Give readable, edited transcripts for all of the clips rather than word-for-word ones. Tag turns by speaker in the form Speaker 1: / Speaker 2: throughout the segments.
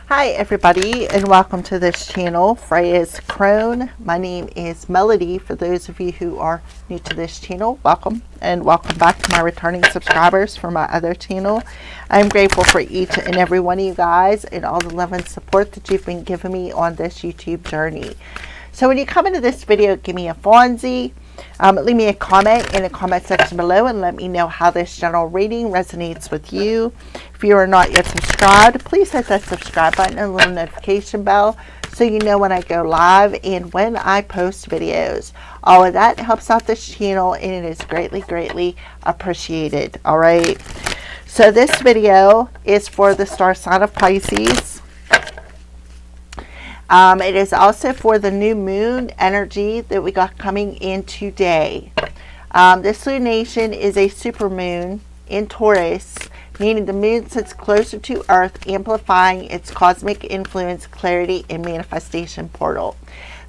Speaker 1: Hi everybody, and welcome to this channel, Freya's Crone. My name is Melody. For those of you who are new to this channel, welcome, and welcome back to my returning subscribers for my other channel. I'm grateful for each and every one of you guys and all the love and support that you've been giving me on this YouTube journey. So when you come into this video, give me a fonzie. Leave me a comment in the comment section below and let me know how this general reading resonates with you. If you are not yet subscribed, please hit that subscribe button and a little notification bell so you know when I go live and when I post videos. All of that helps out this channel and it is greatly appreciated. Alright, so this video is for the star sign of Pisces. It is also for the new moon energy that we got coming in today. This lunation is a supermoon in Taurus, meaning the moon sits closer to Earth, amplifying its cosmic influence, clarity, and manifestation portal.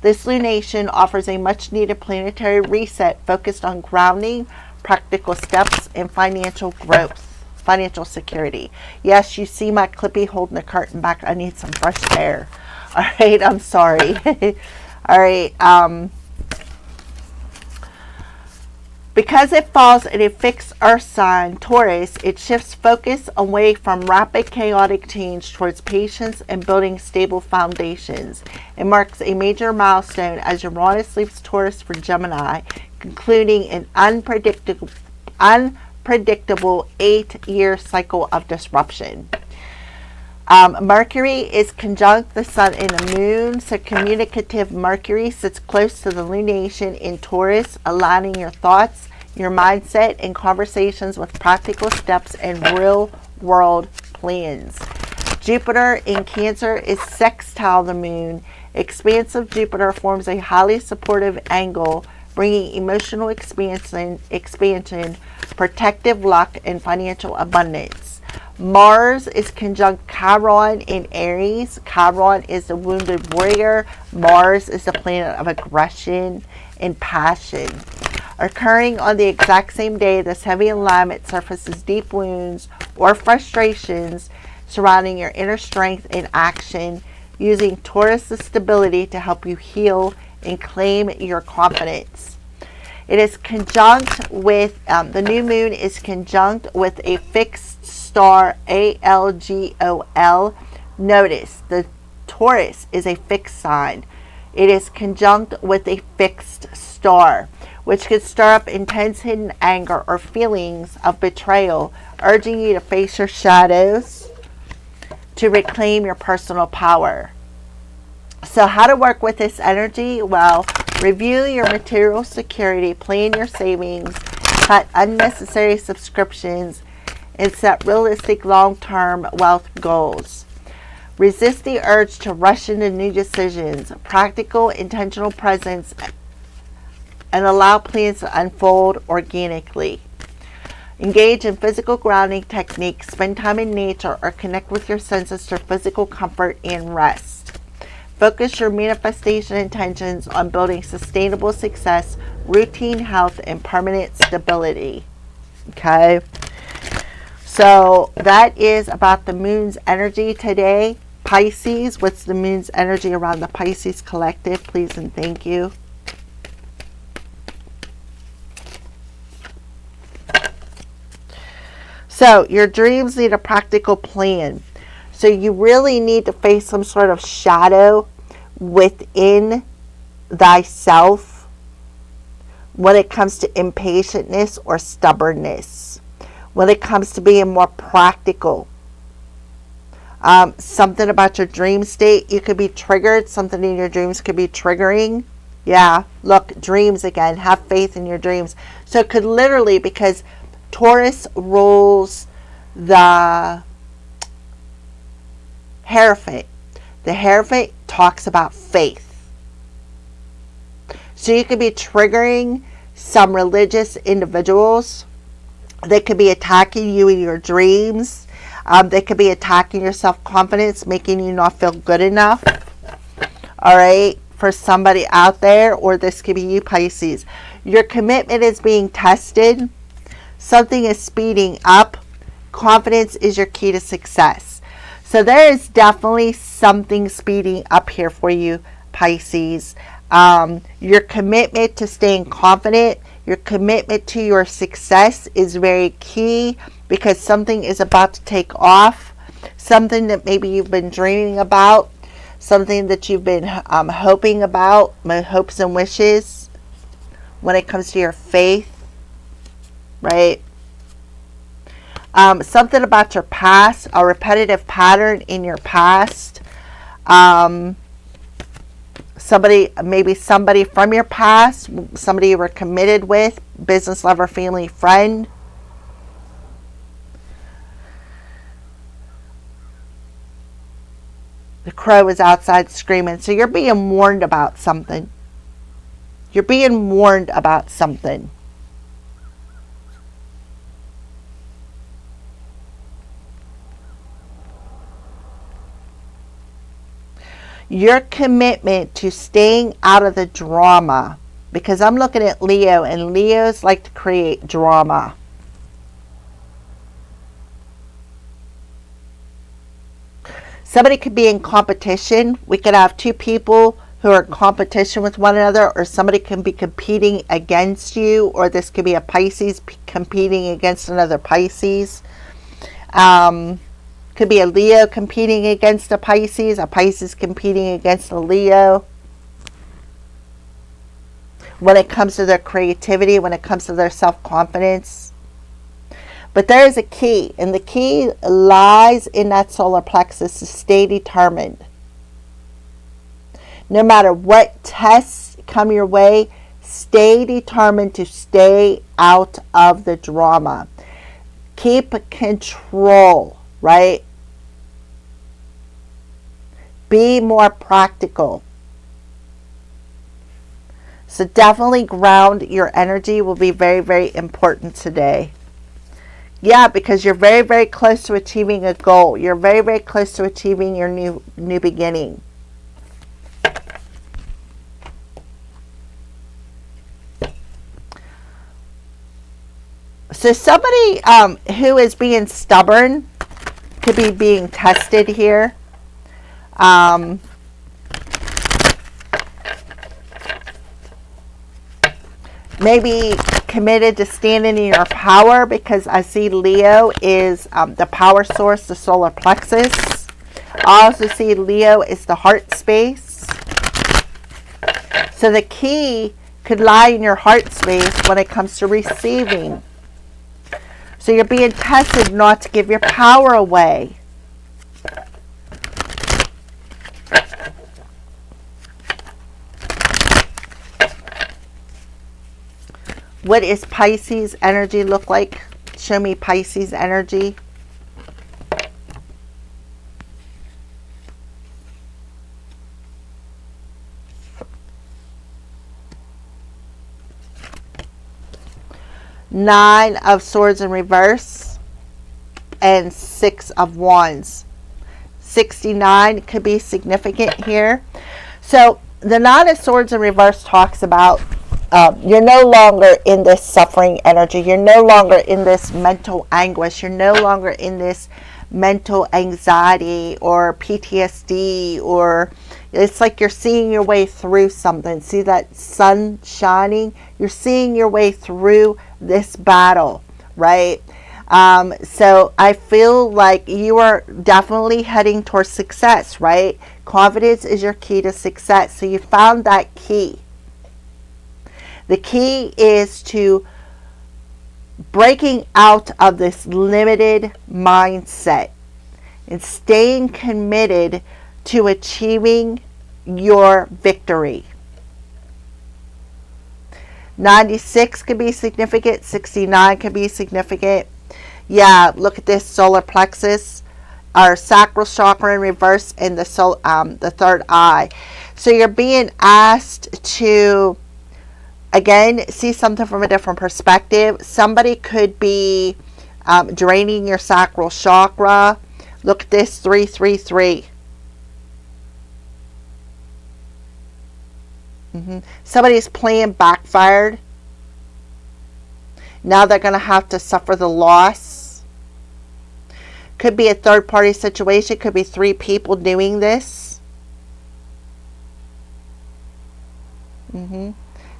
Speaker 1: This lunation offers a much needed planetary reset focused on grounding, practical steps, and financial growth, financial security. Yes, you see my Clippy holding the curtain back. I need some fresh air. All right, I'm sorry. All right, because it falls in a fixed earth sign, Taurus, it shifts focus away from rapid chaotic change towards patience and building stable foundations. It marks a major milestone as Uranus leaves Taurus for Gemini, concluding an unpredictable 8-year cycle of disruption. Mercury is conjunct the sun and the moon, so communicative Mercury sits close to the lunation in Taurus, aligning your thoughts, your mindset, and conversations with practical steps and real world plans. Jupiter in Cancer is sextile the moon. Expansive Jupiter forms a highly supportive angle, bringing emotional expansion, protective luck, and financial abundance. Mars is conjunct Chiron in Aries. Chiron is the wounded warrior. Mars is the planet of aggression and passion. Occurring on the exact same day, this heavy alignment surfaces deep wounds or frustrations surrounding your inner strength and action, using Taurus' stability to help you heal and claim your confidence. It is conjunct with, the new moon is conjunct with a fixed star, ALGOL. Notice, the Taurus is a fixed sign. It is conjunct with a fixed star, which could stir up intense hidden anger or feelings of betrayal, urging you to face your shadows to reclaim your personal power. So how to work with this energy? Well, review your material security, plan your savings, cut unnecessary subscriptions, and set realistic long-term wealth goals. Resist the urge to rush into new decisions, practical, intentional presence, and allow plans to unfold organically. Engage in physical grounding techniques, spend time in nature, or connect with your senses for physical comfort and rest. Focus your manifestation intentions on building sustainable success, routine health, and permanent stability. Okay? So that is about the moon's energy today. Pisces, what's the moon's energy around the Pisces collective? Please and thank you. So your dreams need a practical plan. So you really need to face some sort of shadow within thyself when it comes to impatientness or stubbornness. When it comes to being more practical. Something about your dream state, you could be triggered. Something in your dreams could be triggering. Yeah, look, dreams again. Have faith in your dreams. So it could literally, because Taurus rules the Hierophant. The Hierophant talks about faith. So you could be triggering some religious individuals. They could be attacking you in your dreams. They could be attacking your self-confidence, making you not feel good enough. All right, for somebody out there, or this could be you, Pisces. Your commitment is being tested. Something is speeding up. Confidence is your key to success. So there is definitely something speeding up here for you, Pisces. Your commitment to staying confident, your commitment to your success is very key, because something is about to take off. Something that maybe you've been dreaming about, something that you've been hoping about, my hopes and wishes when it comes to your faith, right? Something about your past, a repetitive pattern in your past. Maybe somebody from your past, somebody you were committed with, business, lover, family, friend. The crow is outside screaming. So you're being warned about something. You're being warned about something. Your commitment to staying out of the drama, because I'm looking at Leo, and Leos like to create drama. Somebody could be in competition. We could have two people who are in competition with one another, or somebody can be competing against you, or this could be a Pisces competing against another Pisces. Could be a Leo competing against a Pisces competing against a Leo. When it comes to their creativity, when it comes to their self-confidence. But there is a key, and the key lies in that solar plexus to stay determined. No matter what tests come your way, stay determined to stay out of the drama. Keep control, right? Be more practical. So definitely ground your energy will be very, very important today. Yeah, because you're very, very close to achieving a goal. You're very, very close to achieving your new beginning. So somebody who is being stubborn could be being tested here. Maybe committed to standing in your power, because I see Leo is the power source, the solar plexus. I also see Leo is the heart space. So the key could lie in your heart space when it comes to receiving. So you're being tested not to give your power away. What is Pisces energy look like? Show me Pisces energy. Nine of Swords in reverse and Six of Wands. 69 could be significant here. So the Nine of Swords in reverse talks about you're no longer in this suffering energy. You're no longer in this mental anguish. You're no longer in this mental anxiety or PTSD, or it's like you're seeing your way through something. See that sun shining? You're seeing your way through this battle, right? So I feel like you are definitely heading towards success, right? Confidence is your key to success. So you found that key. The key is to breaking out of this limited mindset and staying committed to achieving your victory. 96 could be significant. 69 could be significant. Yeah, look at this solar plexus, our sacral chakra in reverse, and the third eye. So you're being asked to, again, see something from a different perspective. Somebody could be draining your sacral chakra. Look at this 333. Somebody's plan backfired. Now they're going to have to suffer the loss. Could be a third party situation. Could be 3 people doing this.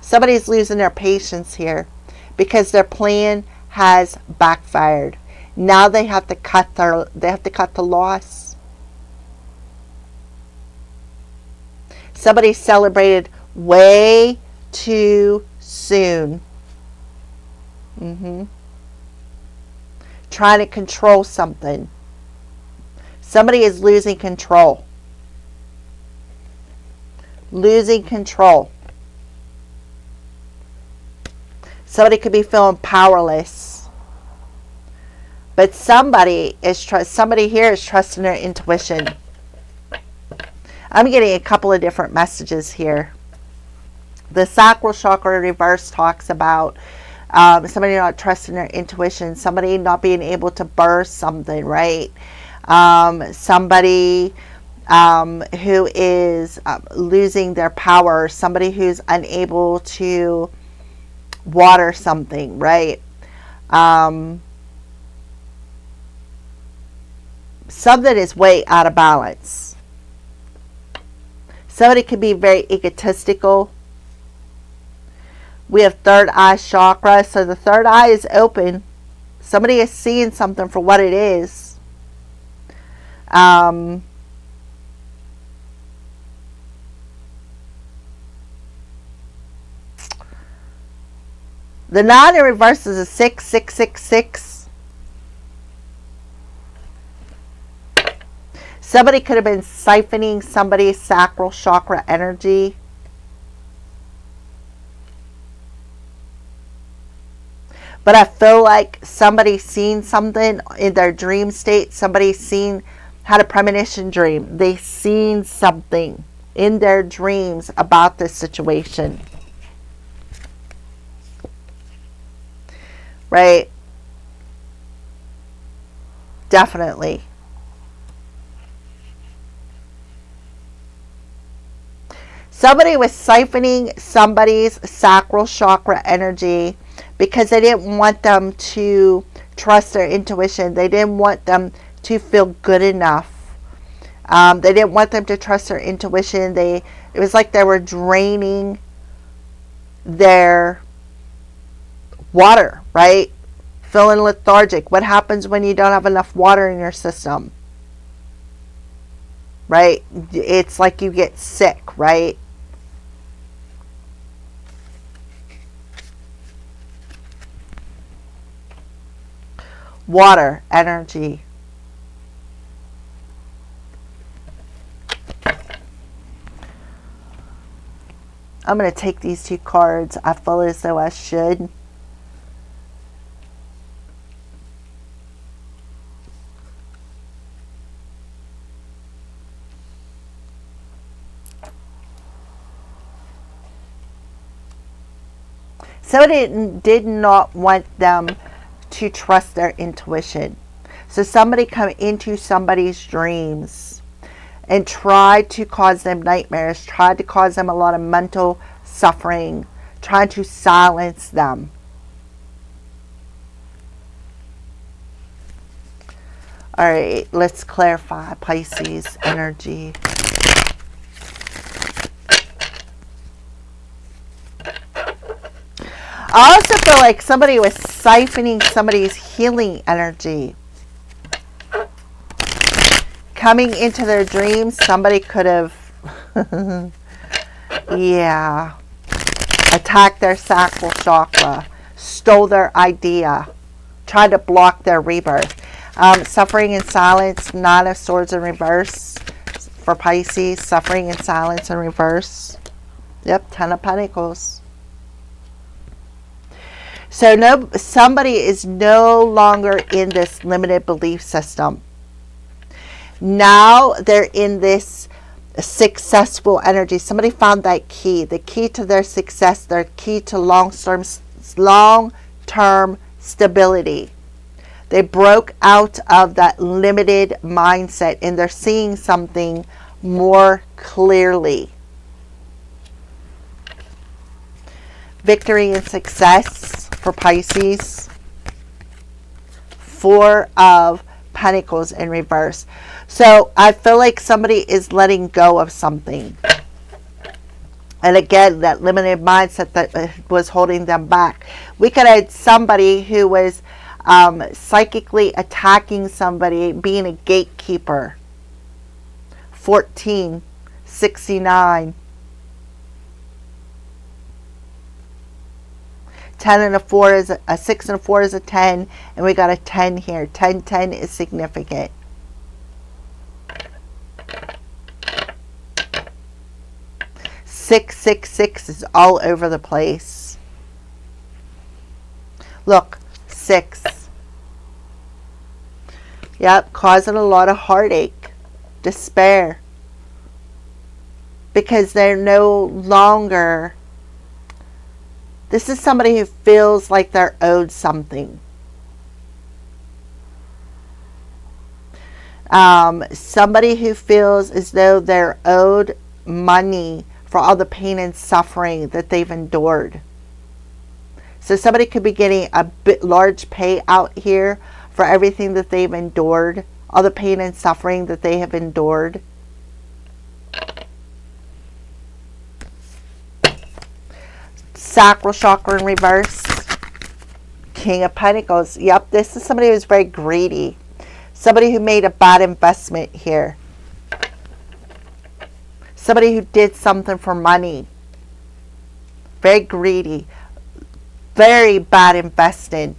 Speaker 1: Somebody's losing their patience here because their plan has backfired. Now they have to cut the loss. Somebody celebrated way too soon. Trying to control something. Somebody is losing control. Losing control. Somebody could be feeling powerless. But somebody here is trusting their intuition. I'm getting a couple of different messages here. The sacral chakra reverse talks about somebody not trusting their intuition, somebody not being able to birth something, right? Somebody who is losing their power, somebody who's unable to water something, right? Something is way out of balance. Somebody could be very egotistical. We have third eye chakra, so the third eye is open. Somebody is seeing something for what it is. The 9 in reverse is a 6, 6, 6, 6. Somebody could have been siphoning somebody's sacral chakra energy. But I feel like somebody's seen something in their dream state. Somebody's had a premonition dream. They've seen something in their dreams about this situation. Right? Definitely. Somebody was siphoning somebody's sacral chakra energy because they didn't want them to trust their intuition. They didn't want them to feel good enough. They didn't want them to trust their intuition. It was like they were draining their water, right? Feeling lethargic. What happens when you don't have enough water in your system? Right? It's like you get sick, right? Water, energy. I'm going to take these 2 cards. I feel as though I should. Somebody did not want them to trust their intuition. So somebody come into somebody's dreams and tried to cause them nightmares, tried to cause them a lot of mental suffering, trying to silence them. All right, let's clarify Pisces energy. I also feel like somebody was siphoning somebody's healing energy. Coming into their dreams, somebody could have, attacked their sacral chakra, stole their idea, tried to block their rebirth. Suffering in silence, 9 of Swords in reverse for Pisces. Suffering in silence in reverse. Yep, 10 of Pentacles. So somebody is no longer in this limited belief system. Now they're in this successful energy. Somebody found that key, the key to their success, their key to long-term stability. They broke out of that limited mindset and they're seeing something more clearly. Victory and success for Pisces. 4 of Pentacles in reverse. So I feel like somebody is letting go of something. And again, that limited mindset that was holding them back. We could have somebody who was psychically attacking somebody, being a gatekeeper. 1469. 10 and a 4 is a 6 and a 4 is a 10, and we got a 10 here. 10 is significant. Six is all over the place. Look, 6. Yep, causing a lot of heartache, despair, because they're no longer. This is somebody who feels like they're owed something. Somebody who feels as though they're owed money for all the pain and suffering that they've endured. So somebody could be getting a large payout here for everything that they've endured, all the pain and suffering that they have endured. Sacral chakra in reverse. King of Pentacles. Yep, this is somebody who's very greedy. Somebody who made a bad investment here. Somebody who did something for money. Very greedy. Very bad investment.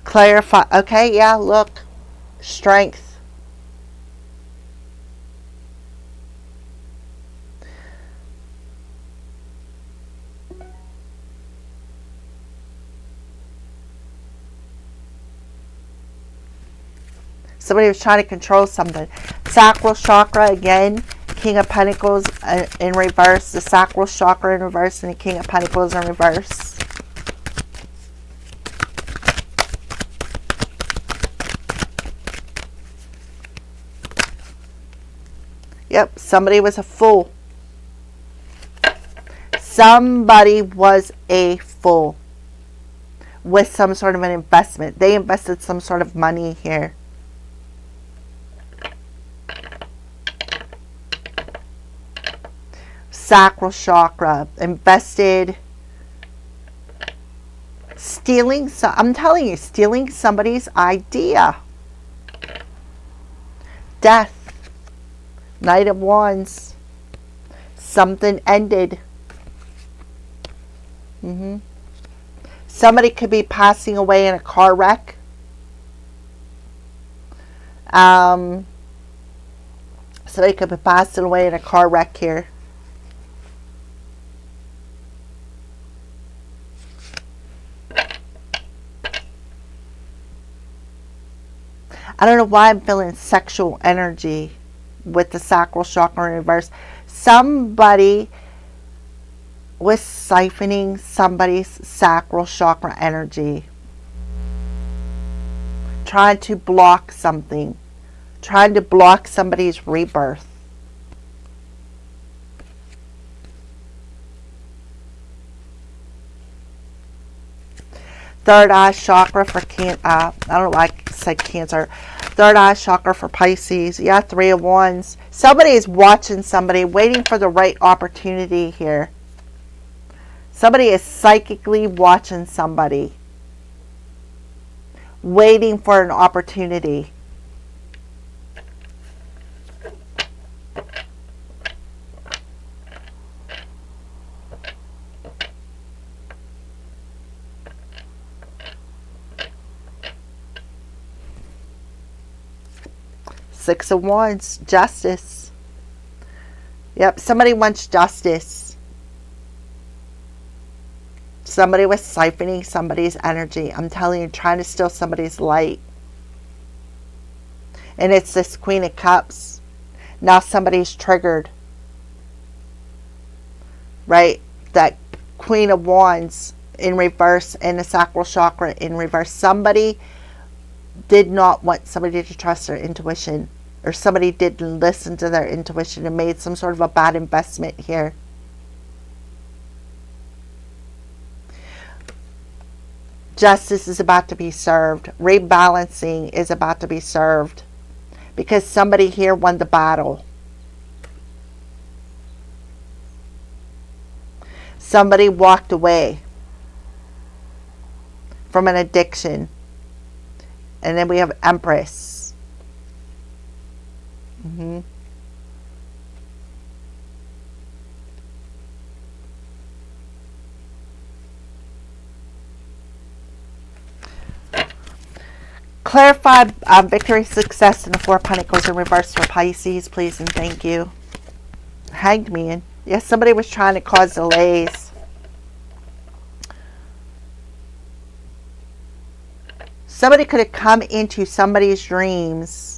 Speaker 1: Clarify. Okay, yeah, look. Strength. Somebody was trying to control something. Sacral chakra again. King of Pentacles in reverse. The sacral chakra in reverse and the King of Pentacles in reverse. Yep, somebody was a fool. Somebody was a fool with some sort of an investment. They invested some sort of money here. Sacral chakra, invested, stealing. I'm telling you, stealing somebody's idea. Death, Knight of Wands. Something ended. Somebody could be passing away in a car wreck. Somebody could be passing away in a car wreck here. I don't know why I'm feeling sexual energy with the sacral chakra in reverse. Somebody was siphoning somebody's sacral chakra energy. Trying to block something. Trying to block somebody's rebirth. Third eye chakra for I don't know why I said Cancer. Third eye chakra for Pisces. Yeah, 3 of Wands. Somebody is watching somebody, waiting for the right opportunity here. Somebody is psychically watching somebody, waiting for an opportunity. Six of Wands, justice. Yep, somebody wants justice. Somebody was siphoning somebody's energy. I'm telling you, trying to steal somebody's light. And it's this Queen of Cups. Now somebody's triggered. Right? That Queen of Wands in reverse and the sacral chakra in reverse. Somebody did not want somebody to trust their intuition. Or somebody didn't listen to their intuition and made some sort of a bad investment here. Justice is about to be served. Rebalancing is about to be served. Because somebody here won the battle. Somebody walked away from an addiction. And then we have Empress. Clarify victory, success, and the Four of Pentacles in reverse for Pisces, please and thank you. Hanged Man. Yes, somebody was trying to cause delays. Somebody could have come into somebody's dreams.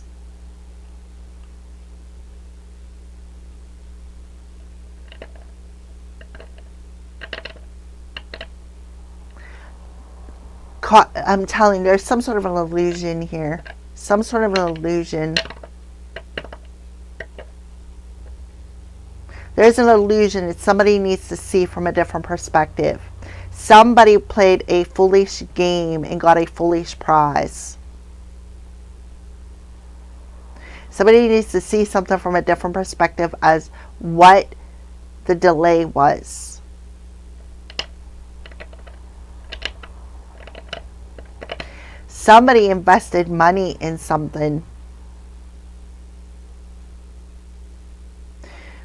Speaker 1: I'm telling you, there's some sort of an illusion here. Some sort of an illusion. There's an illusion that somebody needs to see from a different perspective. Somebody played a foolish game and got a foolish prize. Somebody needs to see something from a different perspective as what the delay was. Somebody invested money in something.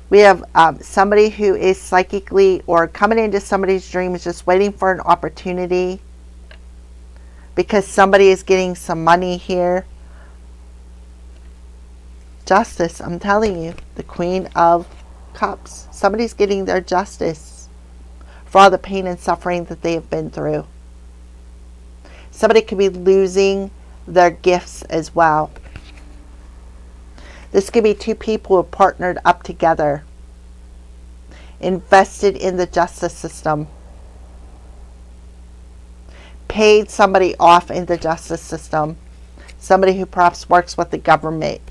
Speaker 1: We have somebody who is psychically or coming into somebody's dreams just waiting for an opportunity because somebody is getting some money here. Justice, I'm telling you, the Queen of Cups. Somebody's getting their justice for all the pain and suffering that they have been through. Somebody could be losing their gifts as well. This could be two people who have partnered up together, invested in the justice system, paid somebody off in the justice system, somebody who perhaps works with the government.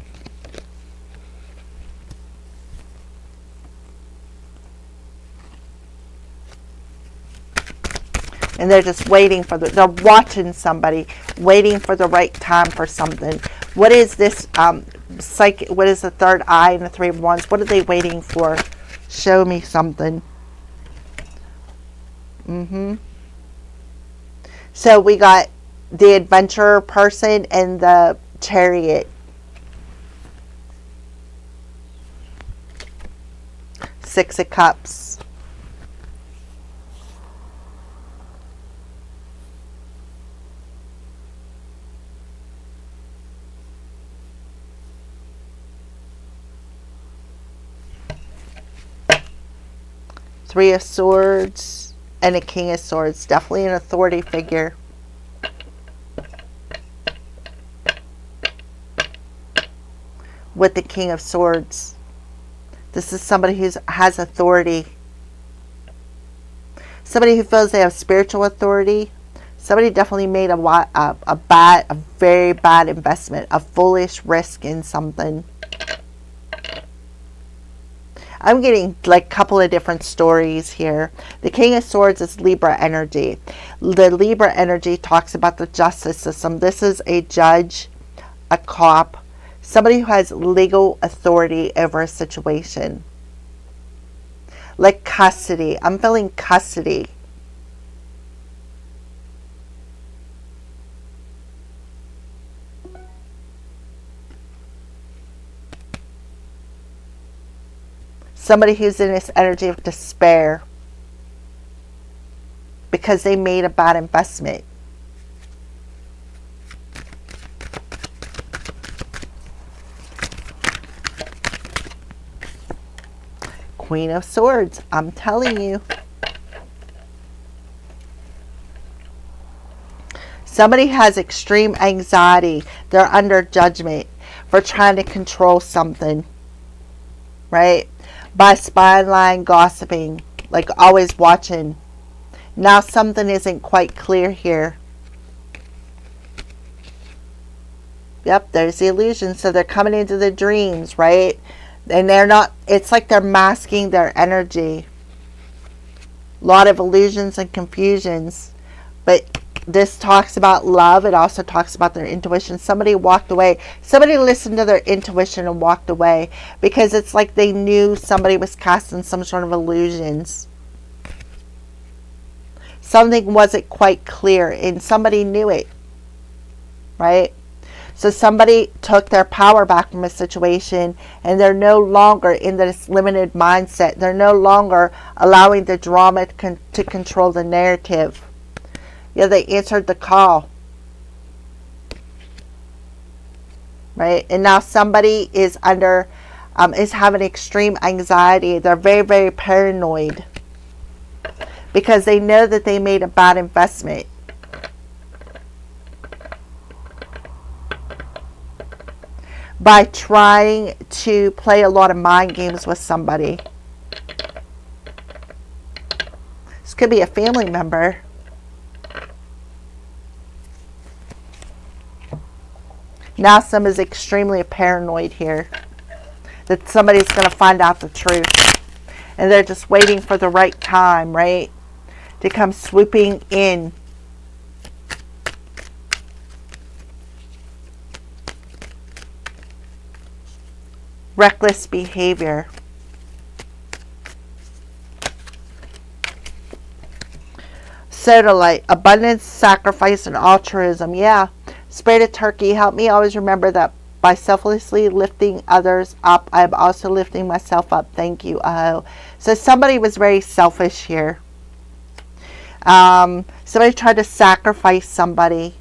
Speaker 1: And they're just waiting for they're watching somebody, waiting for the right time for something. What is this, what is the third eye and the Three of Wands? What are they waiting for? Show me something. So we got the adventurer person and the Chariot. Six of Cups. Three of Swords and a King of Swords. Definitely an authority figure. With the King of Swords. This is somebody who has authority. Somebody who feels they have spiritual authority. Somebody definitely made a very bad investment. A foolish risk in something. I'm getting like a couple of different stories here. The King of Swords is Libra energy. The Libra energy talks about the justice system. This is a judge, a cop, somebody who has legal authority over a situation. Like custody. I'm feeling custody. Somebody who's in this energy of despair because they made a bad investment. Queen of Swords, I'm telling you. Somebody has extreme anxiety. They're under judgment for trying to control something. Right? By spying, lying, gossiping, like always watching. Now something isn't quite clear here. Yep, there's the illusion. So they're coming into the dreams, right? And they're not, it's like they're masking their energy. A lot of illusions and confusions. But This talks about love. It also talks about their intuition. Somebody walked away. Somebody listened to their intuition and walked away, because it's like they knew somebody was casting some sort of illusions. Something wasn't quite clear, and somebody knew it, right? So somebody took their power back from a situation, and they're no longer in this limited mindset. They're no longer allowing the drama to control the narrative. Yeah, they answered the call, right? And now somebody is under, is having extreme anxiety. They're very, very paranoid, because they know that they made a bad investment. By trying to play a lot of mind games with somebody. This could be a family member. Now someone's extremely paranoid here, that somebody's going to find out the truth. And they're just waiting for the right time, right? To come swooping in. Reckless behavior. Sodalite. Abundance, sacrifice, and altruism. Yeah. Spirit of Turkey, help me always remember that by selflessly lifting others up, I am also lifting myself up. Thank you. So somebody was very selfish here. Somebody tried to sacrifice somebody.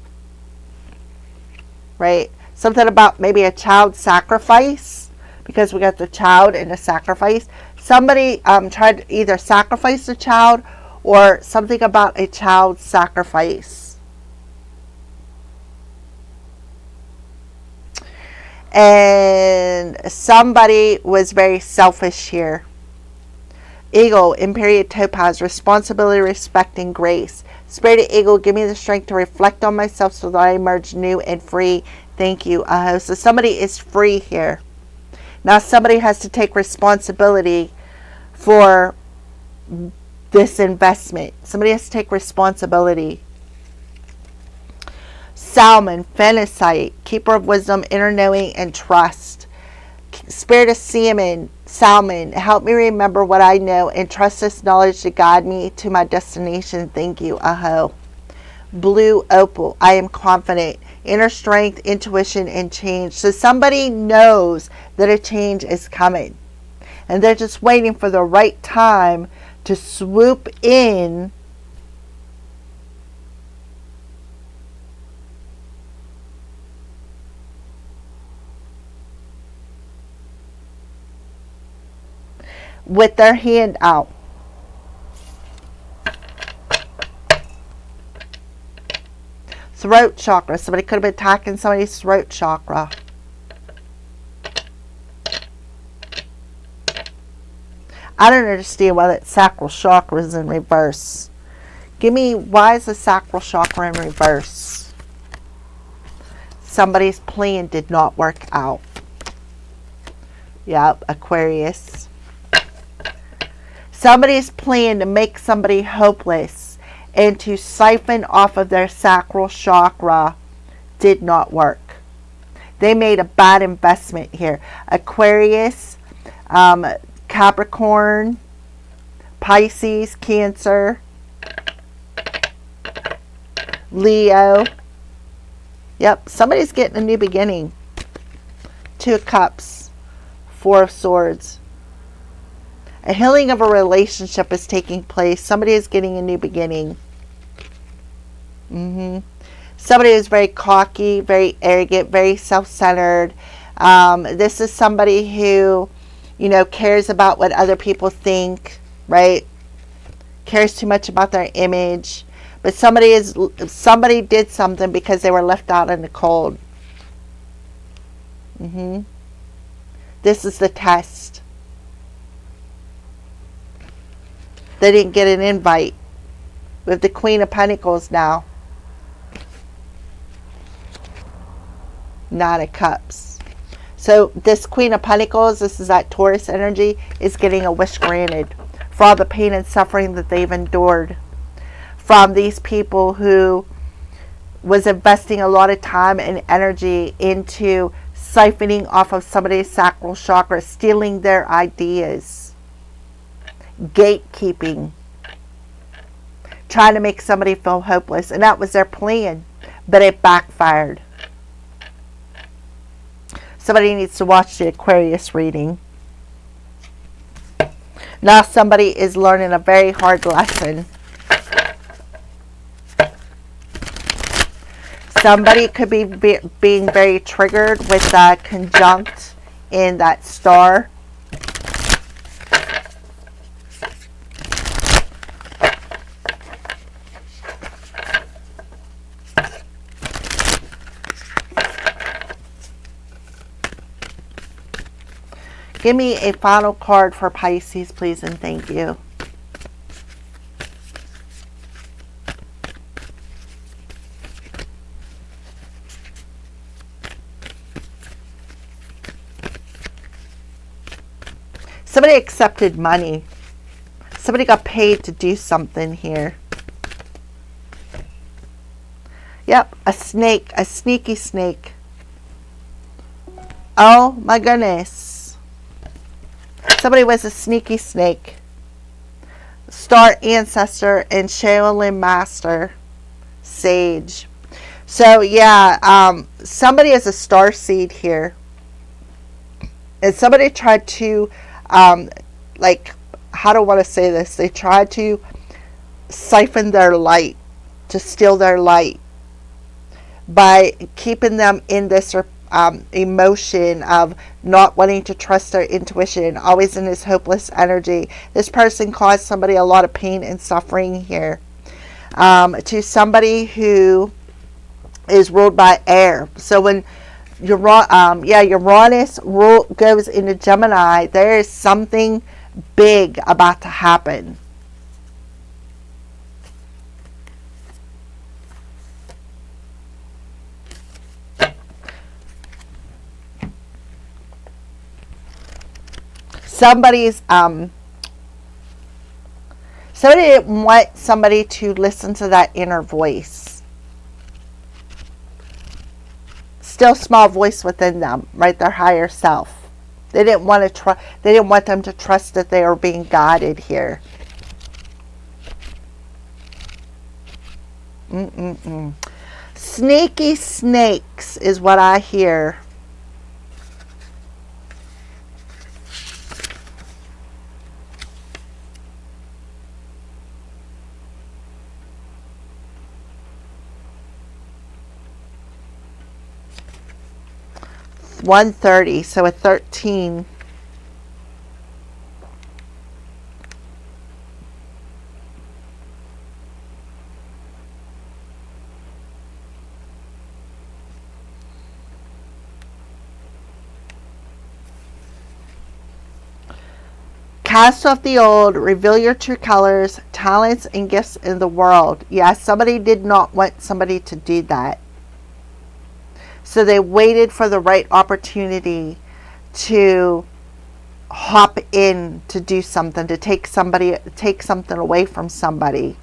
Speaker 1: Right? Something about maybe a child sacrifice, because we got the child and the sacrifice. Somebody tried to either sacrifice the child, or something about a child sacrifice. And somebody was very selfish here. Eagle, Imperial Topaz, responsibility, respect, and grace. Spirit of Eagle, give me the strength to reflect on myself so that I emerge new and free. Thank you. So somebody is free here. Now somebody has to take responsibility for this investment. Somebody has to take responsibility. Salmon, Phenicite, Keeper of Wisdom, Inner Knowing, and Trust. Spirit of Salmon, help me remember what I know and trust this knowledge to guide me to my destination. Thank you. Blue Opal, I am confident. Inner strength, intuition, and change. So somebody knows that a change is coming, and they're just waiting for the right time to swoop in with their hand out. Throat chakra. Somebody could have been attacking somebody's throat chakra. I don't understand why that sacral chakra is in reverse. Give me, why is the sacral chakra in reverse? Somebody's plan did not work out. Yep, Aquarius. Somebody's plan to make somebody hopeless and to siphon off of their sacral chakra did not work. They made a bad investment here. Aquarius, Capricorn, Pisces, Cancer, Leo. Yep, somebody's getting a new beginning. Two of Cups, Four of Swords. A healing of a relationship is taking place. Somebody is getting a new beginning. Somebody is very cocky, very arrogant, very self-centered. This is somebody who, cares about what other people think, right? Cares too much about their image. But somebody did something because they were left out in the cold. This is the test. They didn't get an invite. We have the Queen of Pentacles now. Nine of Cups. So this Queen of Pentacles, this is that Taurus energy, is getting a wish granted for all the pain and suffering that they've endured from these people who was investing a lot of time and energy into siphoning off of somebody's sacral chakra, stealing their ideas, gatekeeping, trying to make somebody feel hopeless. And that was their plan, but it backfired. Somebody needs to watch the Aquarius reading. Now somebody is learning a very hard lesson. Somebody could be being very triggered with that conjunct in that star. Give me a final card for Pisces, please, and thank you. Somebody accepted money. Somebody got paid to do something here. Yep, a snake, a sneaky snake. Oh my goodness. Somebody was a sneaky snake. Star ancestor and Shaolin master. Sage. So yeah, somebody is a star seed here. And somebody tried to like, how do I want to say this? They tried to siphon their light, to steal their light by keeping them in this emotion of not wanting to trust their intuition, always in this hopeless energy. This person caused somebody a lot of pain and suffering here. To somebody who is ruled by air. So when Uranus goes into Gemini, there is something big about to happen. Somebody didn't want somebody to listen to that inner voice. Still small voice within them, right? Their higher self. They didn't want to they didn't want them to trust that they were being guided here. Sneaky snakes is what I hear. $130, so a 13. Cast off the old, reveal your true colors, talents, and gifts in the world. Yes, somebody did not want somebody to do that. So they waited for the right opportunity to hop in to do something, to take something away from somebody.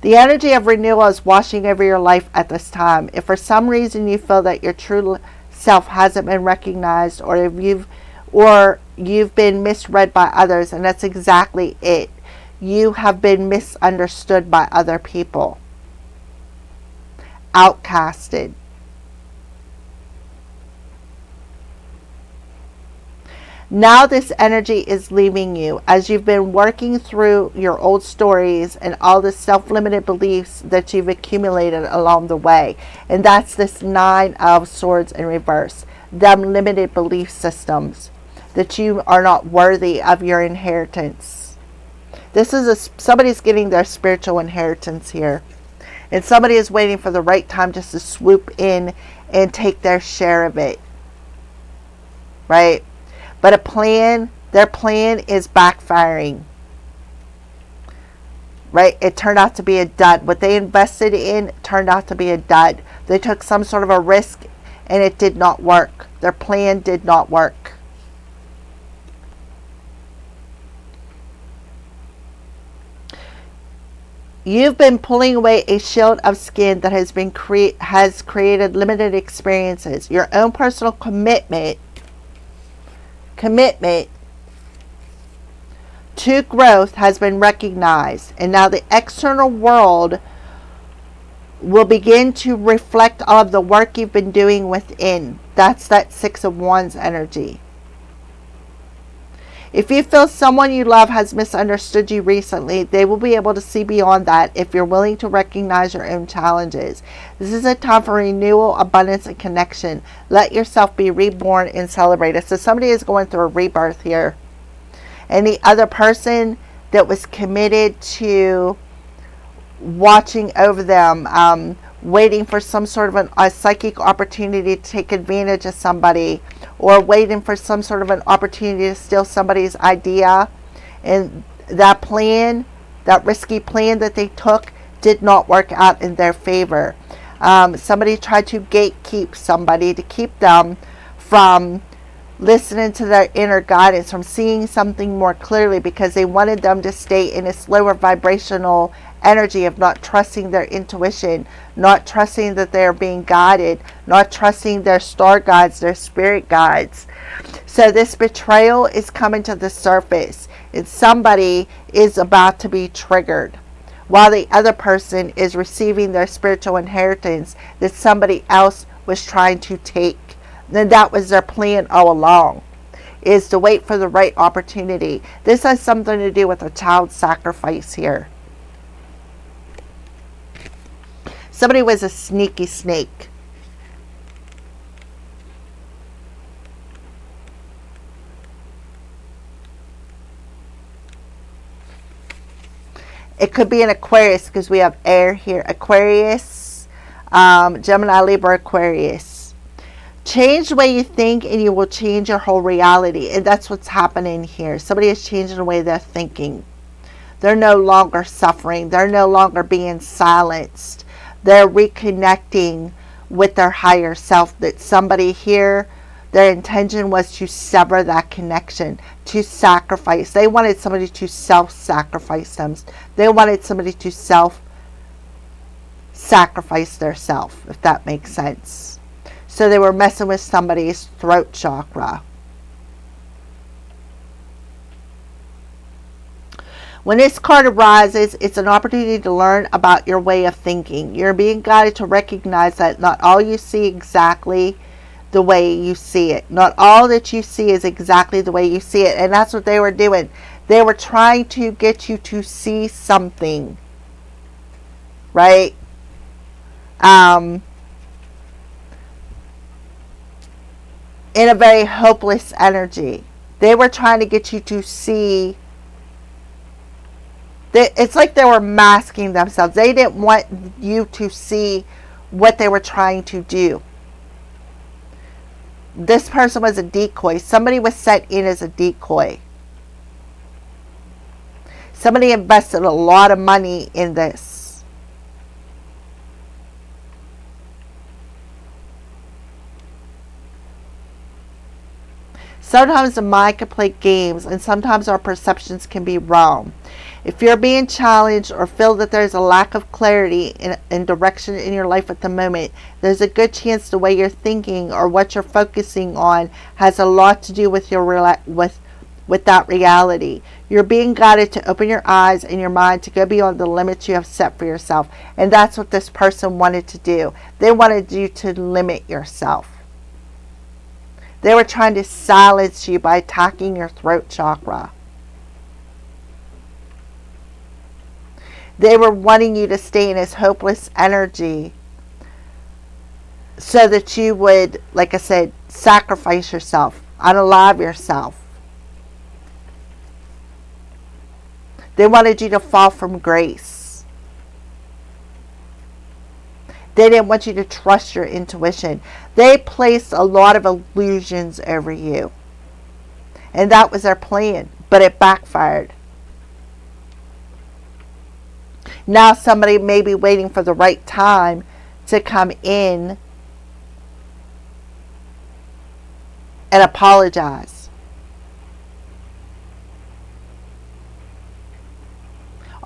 Speaker 1: The energy of renewal is washing over your life at this time. If for some reason you feel that your true self hasn't been recognized, or if you've been misread by others, and that's exactly it. You have been misunderstood by other people. Outcasted. Now this energy is leaving you as you've been working through your old stories and all the self-limited beliefs that you've accumulated along the way. And that's this 9 of Swords in reverse. Them limited belief systems that you are not worthy of your inheritance. This is somebody's getting their spiritual inheritance here. And somebody is waiting for the right time just to swoop in and take their share of it. Right? But their plan is backfiring. Right? It turned out to be a dud. What they invested in turned out to be a dud. They took some sort of a risk and it did not work. Their plan did not work. You've been pulling away a shield of skin that has created limited experiences. Your own personal commitment to growth has been recognized, and now the external world will begin to reflect all of the work you've been doing within. That's that Six of Wands energy. If you feel someone you love has misunderstood you recently, they will be able to see beyond that if you're willing to recognize your own challenges. This is a time for renewal, abundance, and connection. Let yourself be reborn and celebrated. So somebody is going through a rebirth here. And the other person that was committed to watching over them, waiting for some sort of a psychic opportunity to take advantage of somebody, or waiting for some sort of an opportunity to steal somebody's idea, and that plan, that risky plan that they took, did not work out in their favor. Somebody tried to gatekeep somebody to keep them from listening to their inner guidance, from seeing something more clearly, because they wanted them to stay in a lower vibrational energy of not trusting their intuition, not trusting that they're being guided, not trusting their star guides, their spirit guides. So this betrayal is coming to the surface, and somebody is about to be triggered, while the other person is receiving their spiritual inheritance that somebody else was trying to take. Then that was their plan all along, is to wait for the right opportunity. This has something to do with a child sacrifice here. Somebody was a sneaky snake. It could be an Aquarius, because we have air here. Aquarius, Gemini, Libra, Aquarius. Change the way you think and you will change your whole reality. And that's what's happening here. Somebody is changing the way they're thinking. They're no longer suffering. They're no longer being silenced. They're reconnecting with their higher self. That somebody here, their intention was to sever that connection, to sacrifice. They wanted somebody to self-sacrifice them. They wanted somebody to self-sacrifice their self, if that makes sense. So they were messing with somebody's throat chakra. When this card arises, it's an opportunity to learn about your way of thinking. You're being guided to recognize that not all you see exactly the way you see it. Not all that you see is exactly the way you see it. And that's what they were doing. They were trying to get you to see something. Right? In a very hopeless energy. They were trying to get you to see. It's like they were masking themselves. They didn't want you to see what they were trying to do. This person was a decoy. Somebody was set in as a decoy. Somebody invested a lot of money in this. Sometimes the mind can play games, and sometimes our perceptions can be wrong. If you're being challenged or feel that there's a lack of clarity in direction in your life at the moment, there's a good chance the way you're thinking or what you're focusing on has a lot to do with your with that reality. You're being guided to open your eyes and your mind to go beyond the limits you have set for yourself. And that's what this person wanted to do. They wanted you to limit yourself. They were trying to silence you by attacking your throat chakra. They were wanting you to stay in this hopeless energy so that you would, like I said, sacrifice yourself, unalive yourself. They wanted you to fall from grace. They didn't want you to trust your intuition. They placed a lot of illusions over you. And that was their plan, but it backfired. Now somebody may be waiting for the right time to come in and apologize.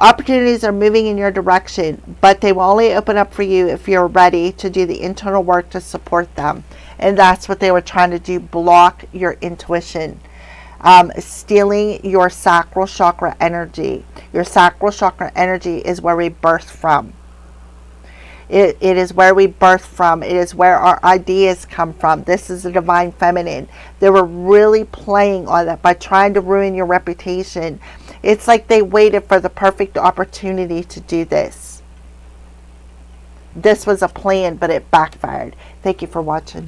Speaker 1: Opportunities are moving in your direction, but they will only open up for you if you're ready to do the internal work to support them. And that's what they were trying to do, block your intuition, stealing your sacral chakra energy. Your sacral chakra energy is where we birth from. It is where we birth from. It is where our ideas come from. This is the divine feminine. They were really playing on that by trying to ruin your reputation. It's like they waited for the perfect opportunity to do this. This was a plan, but it backfired. Thank you for watching.